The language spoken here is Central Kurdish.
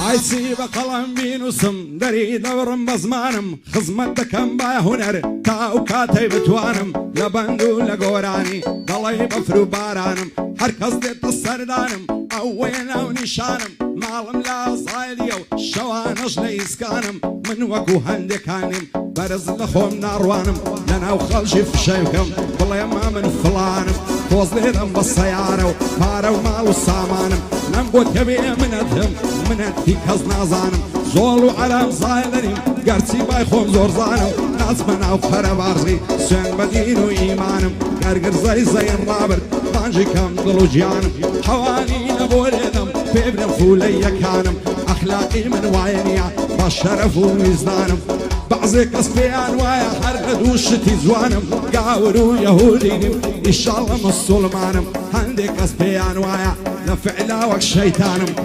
عيسي بقلم بينوسم دري دورم بزمانم خزمت دكم با هنر تاو كاتي بتوانم لبندو لقوراني ضلي بفرو بارانم هركز ديت السردانم اوين او نشانم مالم لا صايديو شوانش ليسكانم من وكو هندكانم برز لخوم ناروانم لنا وخلشي في شيكم والله ما من فلانم توزليدم بالسيارة وفارو مالو سامانم نمبو تبي منتهم منتي كز نازانم زولو على زايدنم قرتي بايخوم زور زانم ناس منا وخرب عرضي سن بدينو ايمانم قرقر زي الرابر بانجي كم ضلو جيانم حواني نبوليدم بابن فولي كانم اخلاقي من وعينيا بالشرف وميزانم بعضي كسبي انوايا حرقد وشتي زوانم قاورو يهودينم ان شاء الله مصولمانم عندي كسبي انوايا لفعلا وك شيطانم